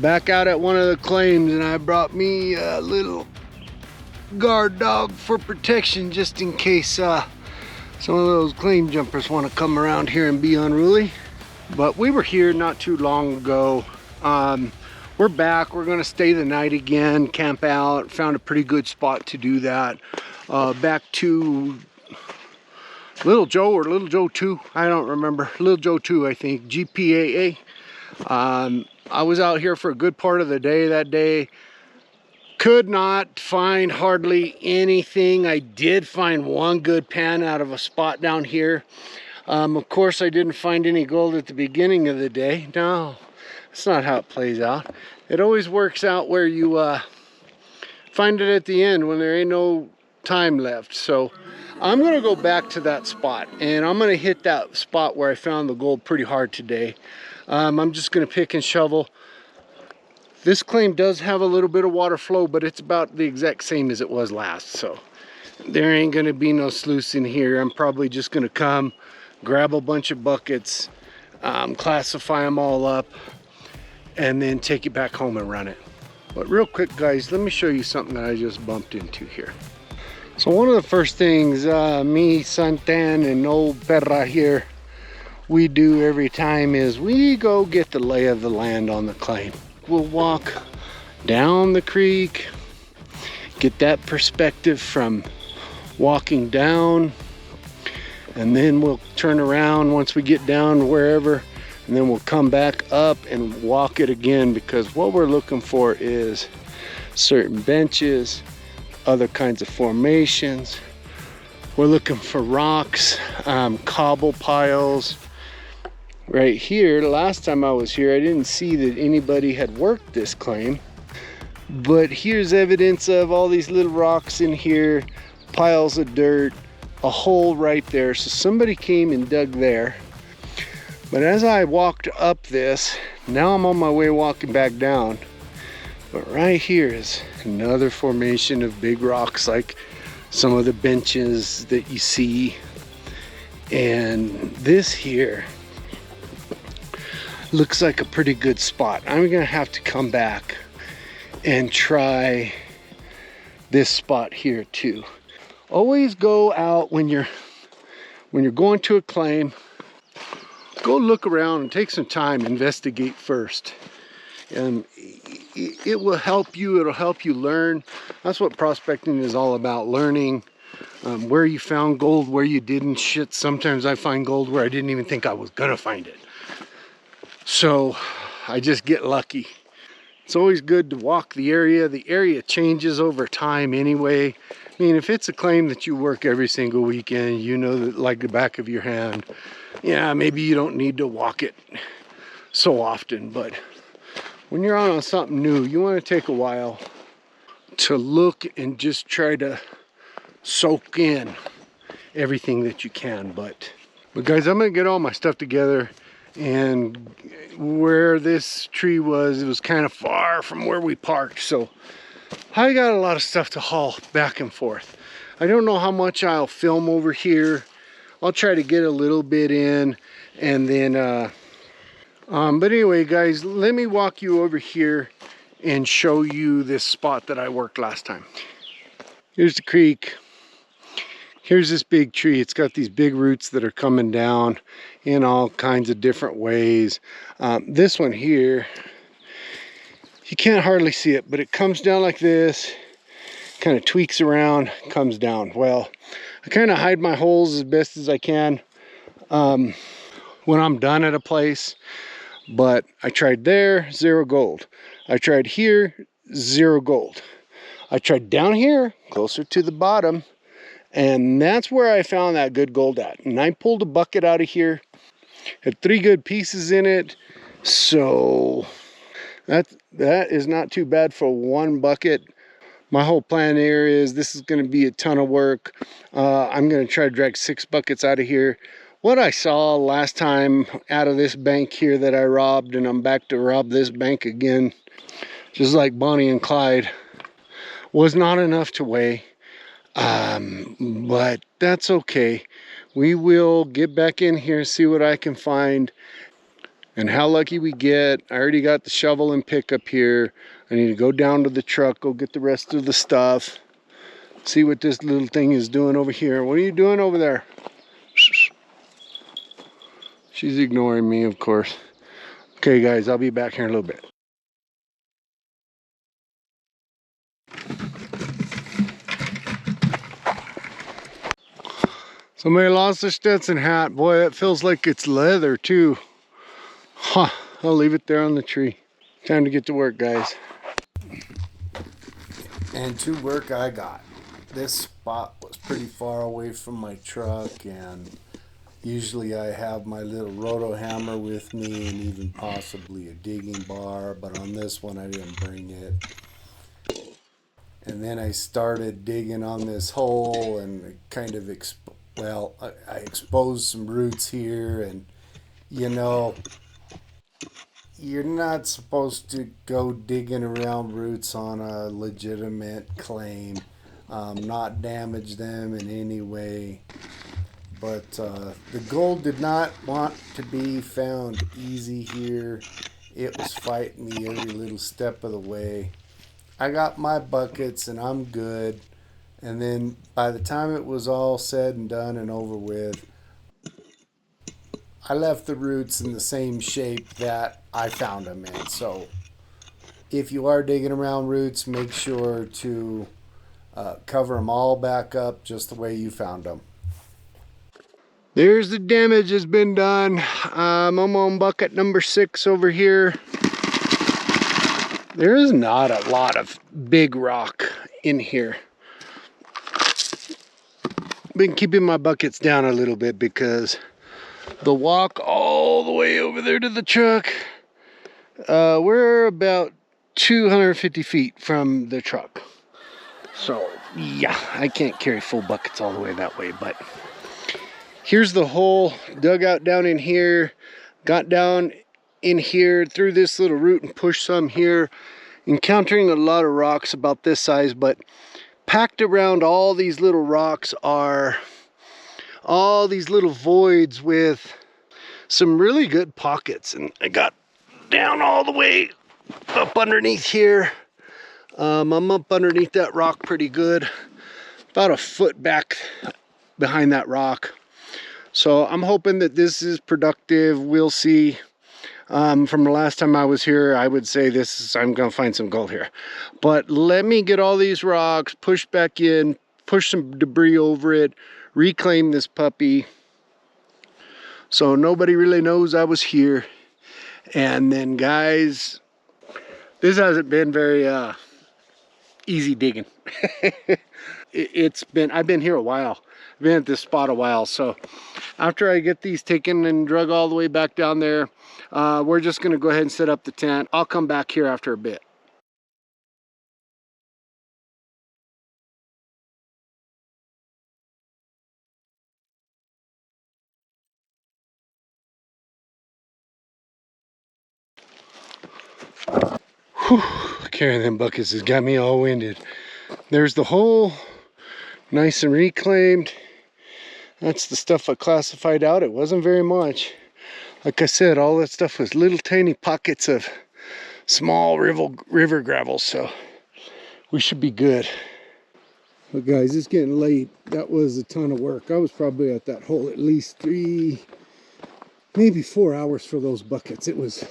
Back out at one of the claims, and I brought me a little guard dog for protection, just in case some of those claim jumpers want to come around here and be unruly. But we were here not too long ago. We're back. We're going to stay the night again, camp out. Found a pretty good spot to do that. Back to Little Joe or Little Joe 2, I don't remember. Little Joe 2, I think, GPAA. I was out here for a good part of the day that day. Could not find hardly anything. I did find one good pan out of a spot down here. Of course, I didn't find any gold at the beginning of the day. No, that's not how it plays out. It always works out where you find it at the end when there ain't no time left. So I'm gonna go back to that spot, and I'm gonna hit that spot where I found the gold pretty hard today. I'm just gonna pick and shovel. This claim does have a little bit of water flow, but it's about the exact same as it was last. So there ain't gonna be no sluice in here. I'm probably just gonna come, grab a bunch of buckets, classify them all up, and then take it back home and run it. But real quick, guys, let me show you something that I just bumped into here. So one of the first things me, Suntan, and old Perra here, we do every time is we go get the lay of the land on the claim. We'll walk down the creek, get that perspective from walking down, and then we'll turn around once we get down wherever, and then we'll come back up and walk it again, because what we're looking for is certain benches, other kinds of formations. We're looking for rocks, cobble piles. Right here, last time I was here, I didn't see that anybody had worked this claim, but here's evidence of all these little rocks in here, piles of dirt, a hole right there. So somebody came and dug there. But as I walked up this, now I'm on my way walking back down. But right here is another formation of big rocks, like some of the benches that you see. And this here looks like a pretty good spot. I'm gonna have to come back and try this spot here too. Always go out when you're going to a claim. Go look around and take some time, investigate first. And it will help you, it'll help you learn. That's what prospecting is all about, learning where you found gold, where you didn't. Shit, sometimes I find gold where I didn't even think I was gonna find it. So I just get lucky. It's always good to walk the area. The area changes over time anyway. I mean, if it's a claim that you work every single weekend, you know that like the back of your hand, yeah, maybe you don't need to walk it so often. But when you're out on something new, you want to take a while to look and just try to soak in everything that you can. But guys, I'm gonna get all my stuff together. And where this tree was, it was kind of far from where we parked, so I got a lot of stuff to haul back and forth. I don't know how much I'll film over here. I'll try to get a little bit in, and then but anyway, guys, let me walk you over here and show you this spot that I worked last time. Here's the creek. Here's this big tree. It's got these big roots that are coming down in all kinds of different ways. This one here, you can't hardly see it, but it comes down like this, kind of tweaks around, comes down. Well, I kind of hide my holes as best as I can when I'm done at a place. But I tried there, 0 gold. I tried here, 0 gold. I tried down here, closer to the bottom, and that's where I found that good gold at. And I pulled a bucket out of here, had 3 good pieces in it. So that is not too bad for 1 bucket. My whole plan here is this is going to be a ton of work. I'm going to try to drag 6 buckets out of here. What I saw last time out of this bank here that I robbed, and I'm back to rob this bank again, just like Bonnie and Clyde, was not enough to weigh. But that's okay. We will get back in here and see what I can find. And how lucky we get. I already got the shovel and pickup here. I need to go down to the truck, go get the rest of the stuff. See what this little thing is doing over here. What are you doing over there? She's ignoring me, of course. Okay, guys, I'll be back here in a little bit. Somebody lost their Stetson hat. Boy, that feels like it's leather, too. Huh, I'll leave it there on the tree. Time to get to work, guys. And to work I got. This spot was pretty far away from my truck, and usually I have my little roto hammer with me and even possibly a digging bar, but on this one I didn't bring it. And then I started digging on this hole, and it kind of I exposed some roots here, and you know, you're not supposed to go digging around roots on a legitimate claim, not damage them in any way. But the gold did not want to be found easy here. It was fighting me every little step of the way. I got my buckets and I'm good. And then by the time it was all said and done and over with, I left the roots in the same shape that I found them in. So if you are digging around roots, make sure to cover them all back up just the way you found them. There's the damage has been done. I'm on bucket number 6 over here. There is not a lot of big rock in here. Been keeping my buckets down a little bit because the walk all the way over there to the truck, we're about 250 feet from the truck. So yeah, I can't carry full buckets all the way that way, but here's the hole, dug out down in here, got down in here through this little root and pushed some here, encountering a lot of rocks about this size, but packed around all these little rocks are all these little voids with some really good pockets. And I got down all the way up underneath here. I'm up underneath that rock pretty good, about a foot back behind that rock. So I'm hoping that this is productive. We'll see. From the last time I was here, I would say I'm gonna find some gold here. But let me get all these rocks, push back in, push some debris over it, reclaim this puppy so nobody really knows I was here. And then guys, this hasn't been very easy digging. I've been here a while. I've been at this spot a while. So after I get these taken and drug all the way back down there, we're just gonna go ahead and set up the tent. I'll come back here after a bit. Whew, carrying them buckets has got me all winded. There's the hole, nice and reclaimed. That's the stuff I classified out. It wasn't very much. Like I said, all that stuff was little tiny pockets of small river gravel, so we should be good. But guys, it's getting late. That was a ton of work. I was probably at that hole at least 3, maybe 4 hours for those buckets. It was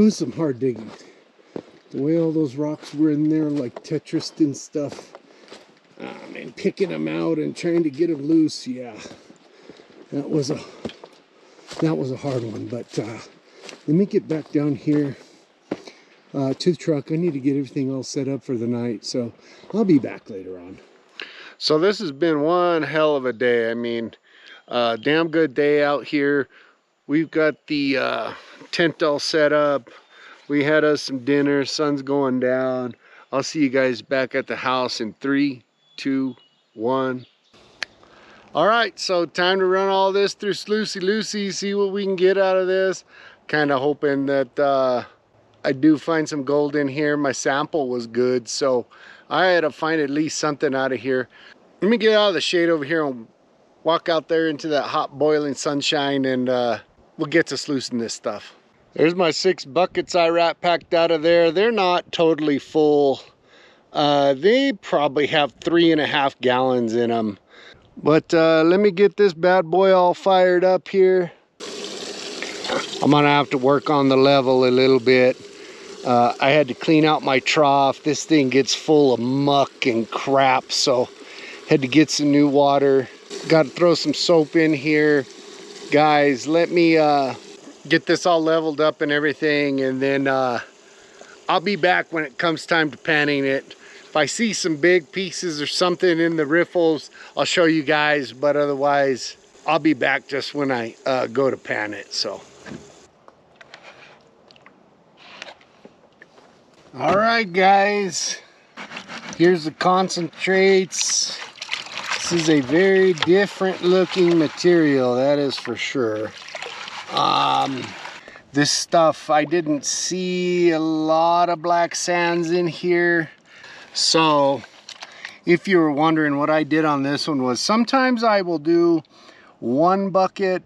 some hard digging. The way all those rocks were in there like Tetris and stuff, and picking them out and trying to get them loose, yeah, that was a hard one. But let me get back down here to the truck. I need to get everything all set up for the night, so I'll be back later on. So this has been one hell of a day. I mean, damn good day out here. We've got the tent all set up. We had us some dinner. Sun's going down. I'll see you guys back at the house in 3, 2, 1. All right, so time to run all this through Sluicy Lucy, see what we can get out of this. Kind of hoping that I do find some gold in here. My sample was good, so I had to find at least something out of here. Let me get out of the shade over here and walk out there into that hot boiling sunshine and we'll get to sluicing this stuff. There's my 6 buckets I rat packed out of there. They're not totally full. They probably have 3.5 gallons in them. But let me get this bad boy all fired up here. I'm gonna have to work on the level a little bit. I had to clean out my trough. This thing gets full of muck and crap, so had to get some new water. Got to throw some soap in here. Guys, let me get this all leveled up and everything, and then I'll be back when it comes time to panning it. If I see some big pieces or something in the riffles, I'll show you guys, but otherwise I'll be back just when I go to pan it. So all right guys, here's the concentrates. This is a very different looking material, that is for sure. This stuff, I didn't see a lot of black sands in here. So if you were wondering, what I did on this one was, sometimes I will do 1 bucket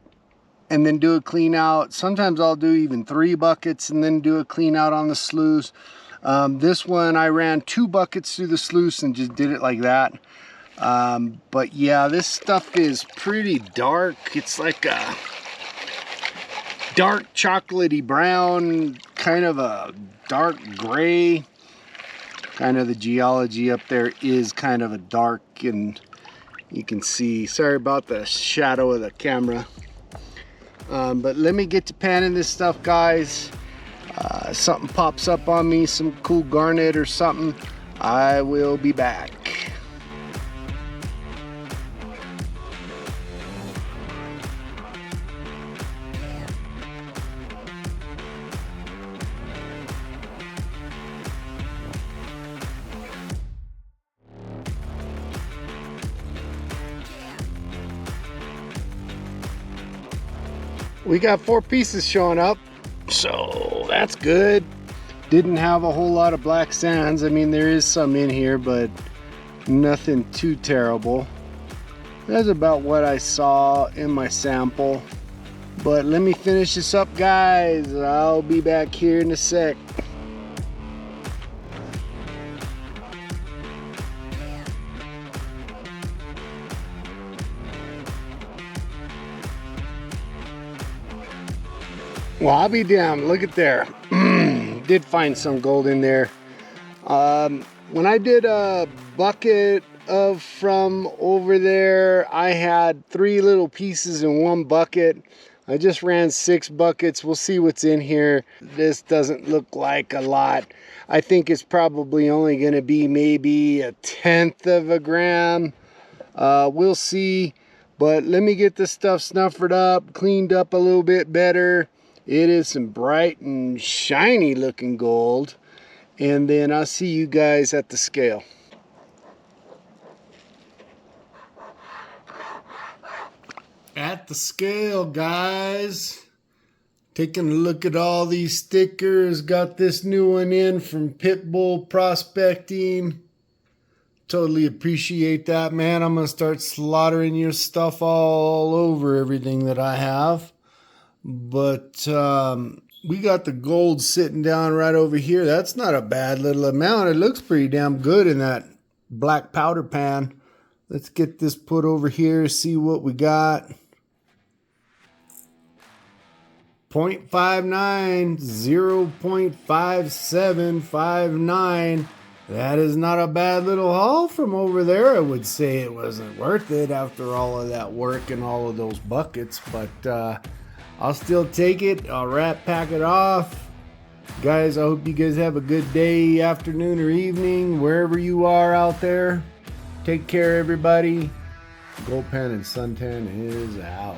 and then do a clean out. Sometimes I'll do even 3 buckets and then do a clean out on the sluice. This one I ran 2 buckets through the sluice and just did it like that. But yeah, this stuff is pretty dark. It's like a dark chocolatey brown, kind of a dark gray. Kind of the geology up there is kind of a dark, and you can see, sorry about the shadow of the camera. But let me get to panning this stuff, guys. Something pops up on me, some cool garnet or something, I will be back. We got 4 pieces showing up, so that's good. Didn't have a whole lot of black sands. I mean, there is some in here, but nothing too terrible. That's about what I saw in my sample. But let me finish this up, guys. I'll be back here in a sec. Well, I'll be damned. Look at there. Did find some gold in there. When I did a bucket of from over there, I had 3 little pieces in 1 bucket. I just ran 6 buckets. We'll see what's in here. This doesn't look like a lot. I think it's probably only going to be maybe 1/10 of a gram. We'll see. But let me get this stuff snuffered up, cleaned up a little bit better. It is some bright and shiny looking gold. And then I'll see you guys at the scale. At the scale, guys. Taking a look at all these stickers. Got this new one in from Pitbull Prospecting. Totally appreciate that, man. I'm going to start slaughtering your stuff all over everything that I have. But we got the gold sitting down right over here. That's not a bad little amount. It looks pretty damn good in that black powder pan. Let's get this put over here, see what we got. 0.59, 0.5759. That is not a bad little haul from over there. I would say it wasn't worth it after all of that work and all of those buckets, but I'll still take it. I'll pack it off. Guys, I hope you guys have a good day, afternoon, or evening, wherever you are out there. Take care, everybody. Goldpan Suntan is out.